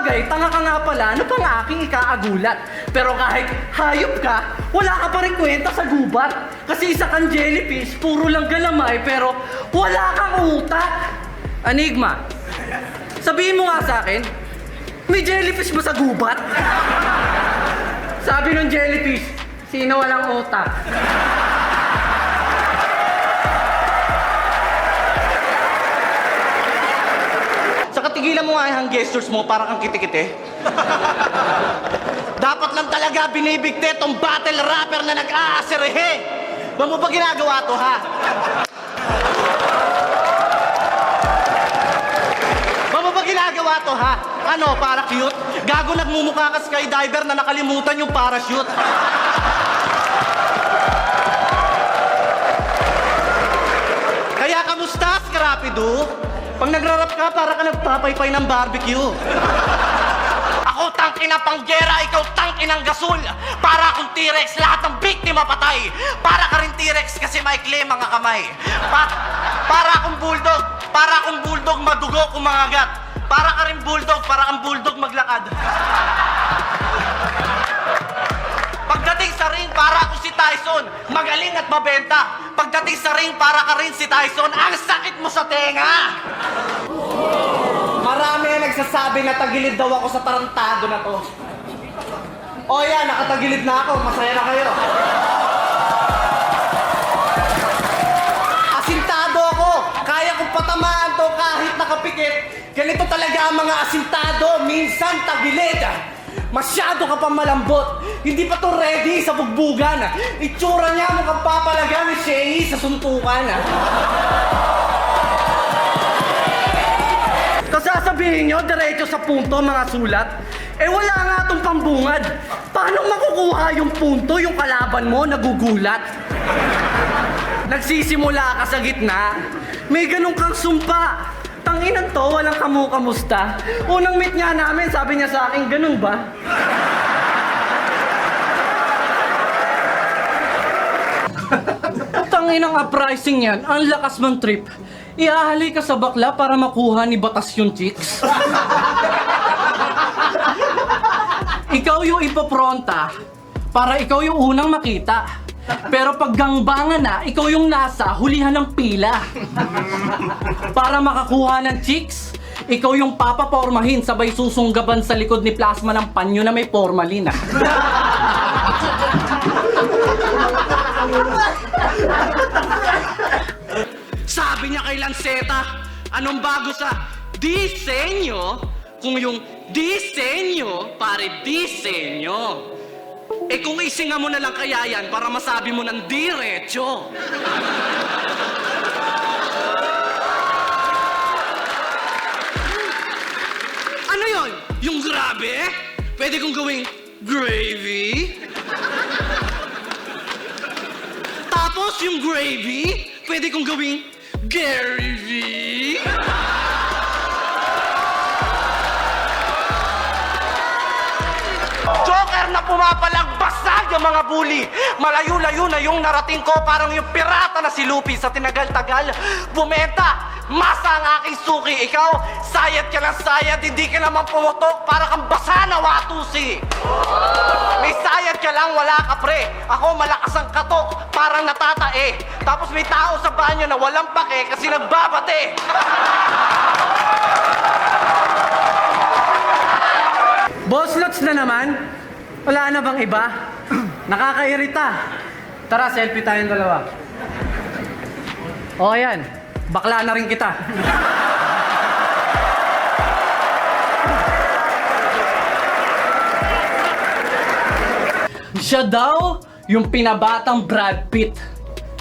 bagay, tanga ka nga pala, ano pang aking ikaagulat? Pero kahit hayop ka, wala ka pa rin kwenta sa gubat. Kasi isa kang jellyfish, puro lang galamay, pero wala kang utak. Enigma, sabihin mo nga sa akin, may jellyfish ba sa gubat? Sabi ng jellyfish, sino walang utak? Saka tigilan mo nga yung gestures mo para kang kitikite. Dapat lang talaga binibigte tong battle rapper na nag-aaserehe. Ba mo ba ginagawa to, ha? Ba mo ba ginagawa to, ha? Ano, para cute? Gago, nagmumukha ka skydiver na nakalimutan yung parachute. Kaya kamusta, Scrappy-Doo? Pag nagrarap ka, para ka nagpapaypay ng barbecue. Ako tangina panggera, ikaw tangkinang gasol. Para akong T-Rex, lahat ng biktima patay. Para ka rin T-Rex kasi maikli mga kamay. Para akong bulldog, madugo kung mangagat. Para ka rin bulldog, para kang bulldog maglakad. Pagdating sa ring, para ako si Tyson, magaling at mabenta. Pagdating sa ring, para ka rin si Tyson, ang sakit mo sa tenga. Marami ang nagsasabi na tagilid daw ako sa tarantado na to. O yan, nakatagilid na ako, masaya na kayo. Asintado ako, kaya kong patamaan to kahit nakapikit. Ganito talaga ang mga asintado, minsan tagilid. Masyado ka pa malambot. Hindi pa to ready sa bugbugan. Itsura niya mukhang papalaga ni Shay sa suntukan. Kasasabihin nyo, diretso sa punto mga sulat. Eh wala nga itong pambungad. Paano makukuha yung punto, yung kalaban mo nagugulat? Nagsisimula ka sa gitna, may ganun kang sumpa. Tanginan to, walang kamusta. Unang meet nga namin, sabi niya sa akin, ganun ba? Tanginang uprising yan, ang lakas ng trip. Iahali ka sa bakla para makuha ni batas yung chicks. Ikaw yung ipopronta para ikaw yung unang makita. Pero pag gangbangan na, ikaw yung nasa hulihan ng pila. Para makakuha ng chicks, ikaw yung papapormahin sabay susunggaban sa likod ni plasma ng panyo na may formalin. Sabi niya kay Lanceta, anong bago sa disenyo? Kung yung disenyo, pare disenyo. Eh kung isinga mo na lang kaya yan para masabi mo ng diretso. Ano yon? Yung grabe? Pwede kong gawing gravy? Tapos yung gravy, pwede kong gawing Gary V? Joker na pumapalag, basag yung mga bully. Malayo-layo na yung narating ko, parang yung pirata na si Luffy sa tinagal-tagal. Bumenta, masa ang aking suki. Ikaw, sayad ka ng sayad, hindi ka naman pumutok, para kang basa na watusi. May sayad ka lang, wala ka pre. Ako malakas ang katok, parang natatae. Tapos may tao sa banyo na walang pake kasi nagbabate. Boss Lots na naman? Wala na bang iba? Nakakairita. Tara, selfie tayong dalawa. O yan, bakla na rin kita. Siya daw yung pinabatang Brad Pitt.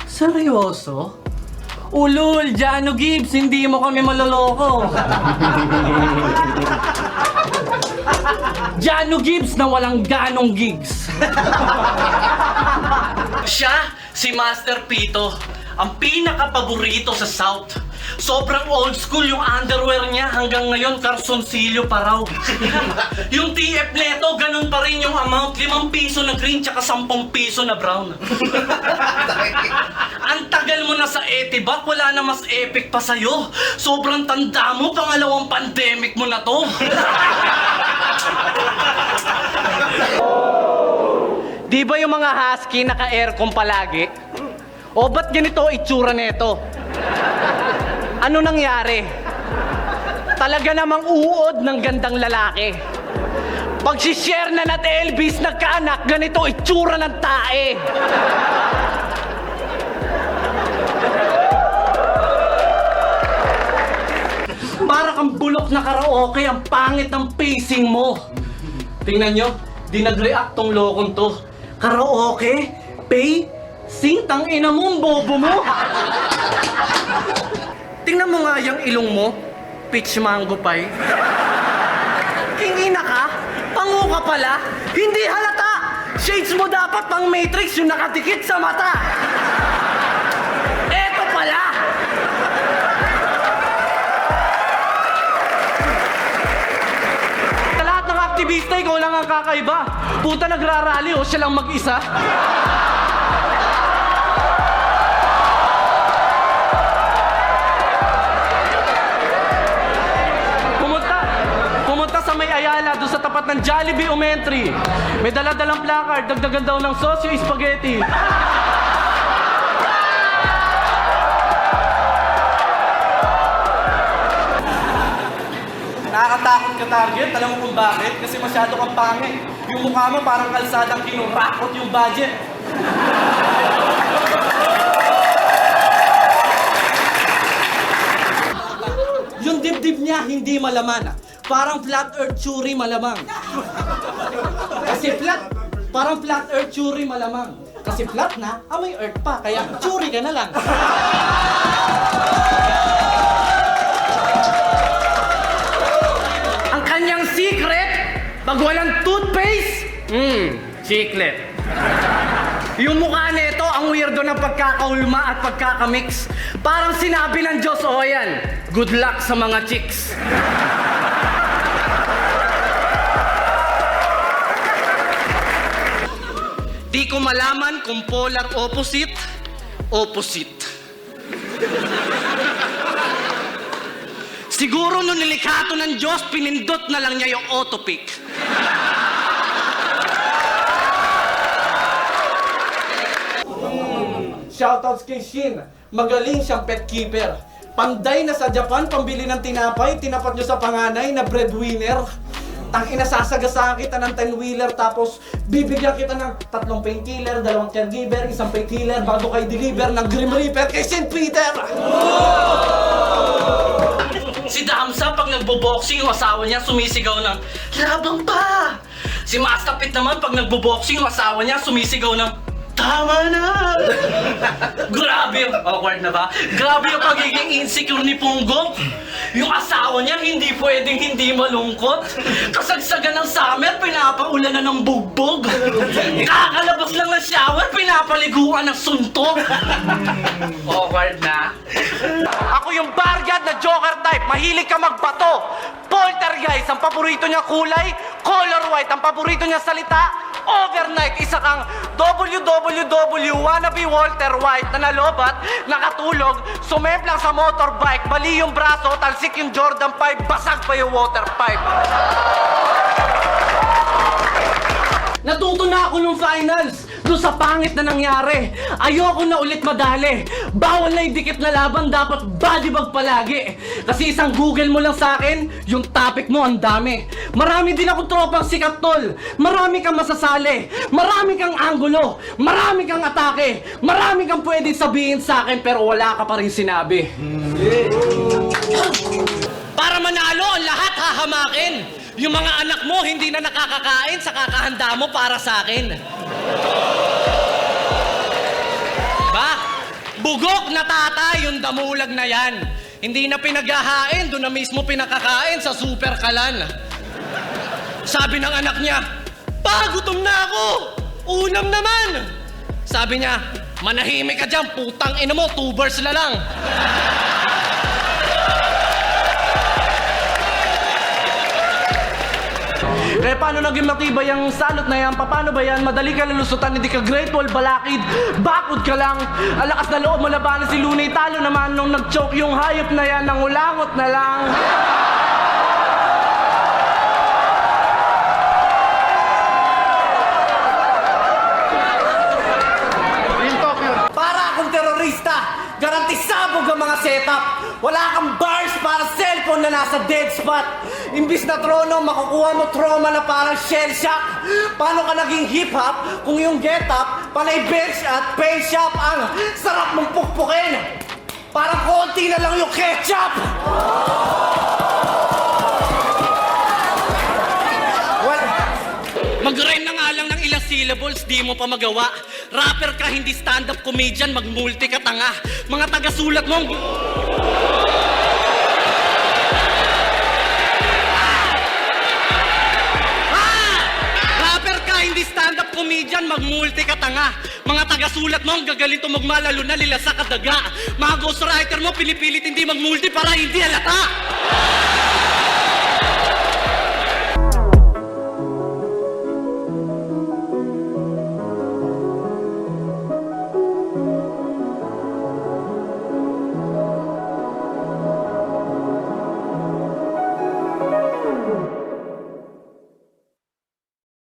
Seryoso? Ulul, Jano Gibbs, hindi mo kami maloloko. Jano Gibbs na walang ganong gigs. Siya, si Master Pito, ang pinaka-paborito sa South. Sobrang old school yung underwear niya, hanggang ngayon karsonsilyo pa raw. Yung TF neto, ganun pa rin yung amount, 5 piso na green tsaka 10 piso na brown. Ang tagal mo na sa Etibac, wala na mas epic pa sa'yo. Sobrang tanda mo, pangalawang pandemic mo na to. Di ba yung mga husky naka-aircon palagi? O ba't ganito itsura neto? Ano nangyari? Talaga namang uod ng gandang lalaki. Pag si Sherna at Elvis nagkaanak, ganito itsura ng tae. Para kang bulok na karaoke, ang pangit ng pacing mo. Tingnan nyo, di nag-react tong lokong to. Karaoke? Pacing? Tangina mo, ang bobo mo. Tingnan mo nga yung ilong mo. Peach mango pie. Kingina ka? Pango ka pala? Hindi halata! Shades mo dapat pang Matrix yung nakadikit sa mata. Eto pala! Sa lahat ng aktivista, ikaw lang ang kakaiba. Puta nagrarally o siya lang mag-isa. Pumunta sa may Ayala, doon sa tapat ng Jollibee Umentry. May dala-dalang placard, dagdagan daw ng sauce yung spaghetti. Nakakatakot ka, Target. Alam mo kung bakit? Kasi masyado kang pangit. Yung mukha mo parang kalsadang kinurakot yung budget. Yung dibdib niya hindi malaman. Parang flat earth theory malamang. Parang flat earth theory malamang. Kasi flat na, may earth pa, kaya theory ka na lang. Ang kanyang secret, pag walang toothpaste, chiclet. Yung mukha nito, ang weirdo ng pagkakaulma at pagkakamix. Parang sinabi ng Diyos, yan, good luck sa mga chicks. Di ko malaman kung polar opposite. Siguro nung nilikha to ng Diyos, pinindot na lang niya yung autopic. Shoutouts kay Shin. Magaling siyang pet keeper. Panday na sa Japan, pambili ng tinapay, tinapat nyo sa panganay na breadwinner. Tangina, sasagasaan kita ng 10-wheeler, tapos bibigyan kita ng 3 painkiller, 2 caregiver, 1 painkiller bago kay deliver ng Grim Reaper kay St. Peter! Si Damsa, pag nagbo-boxing, yung asawa niya sumisigaw ng labang pa! Si Mastapit naman, pag nagbo-boxing, yung asawa niya sumisigaw ng tama na! Grabe yung... Awkward na ba? Grabe yung pagiging insecure ni Punggong. Yung asawa niya hindi pwedeng hindi malungkot. Kasagsagan ng summer, pinapaulan na ng bugbog. Kakalabas lang ng shower, pinapaliguan ng suntok. Awkward na. Ako yung bargad na joker type. Mahilig ka magbato. Poltergeist, ang paborito niya kulay. Color white, ang paborito niya salita. Overnight, isa kang WWW wannabe Walter White na nalobat, nakatulog, sumemplang sa motorbike, mali yung braso, talsik yung Jordan 5, basag pa yung water pipe. Natuto na ako nung finals, doon sa pangit na nangyari. Ayoko na ulit madali. Bawal na yung dikit na laban, dapat bodybag palagi. Kasi isang Google mo lang sa akin, yung topic mo ang dami. Marami din akong tropang sikat, tol. Marami kang masasali. Marami kang anggulo. Marami kang atake. Marami kang pwedeng sabihin sa akin, pero wala ka pa rin sinabi. Para manalo, ang lahat hahamakin. Yung mga anak mo hindi na nakakakain sa kakahanda mo para sa akin. Ba? Bugok na tatay yung damulag na yan. Hindi na pinaghahain, doon na mismo pinakakain sa super kalan. Sabi ng anak niya, "Pa, gutom na ako! Unam naman!" Sabi niya, "Manahimik ka dyan, putang ina mo, 2 bars na lang." Eh, paano naging matibay ang salot na yan? Paano ba yan? Madali ka lalusutan, hindi ka great wall balakid. Bakod ka lang. Ang lakas na loob mo labanan si Lunay. Talo naman nung nag-choke yung hayop na yan. Nangulangot na lang. nasa dead spot. Imbis na trono, makukuha mo trauma na parang shell shock. Paano ka naging hip-hop kung yung get-up, panay bench at paint shop ang sarap mong pukpukin? Parang konti na lang yung ketchup! Well, mag-rhyme na nga lang ng ilang syllables, di mo pa magawa. Rapper ka, hindi stand-up comedian, mag-multi ka tanga. Mga taga-sulat mo ang... Rapper ka, hindi stand-up comedian, mag-multi ka tanga. Mga taga-sulat mo ang gagaling tumugma, lalo na lila sa kadaga. Mga ghostwriter mo, pinipilit hindi mag-multi para hindi halata.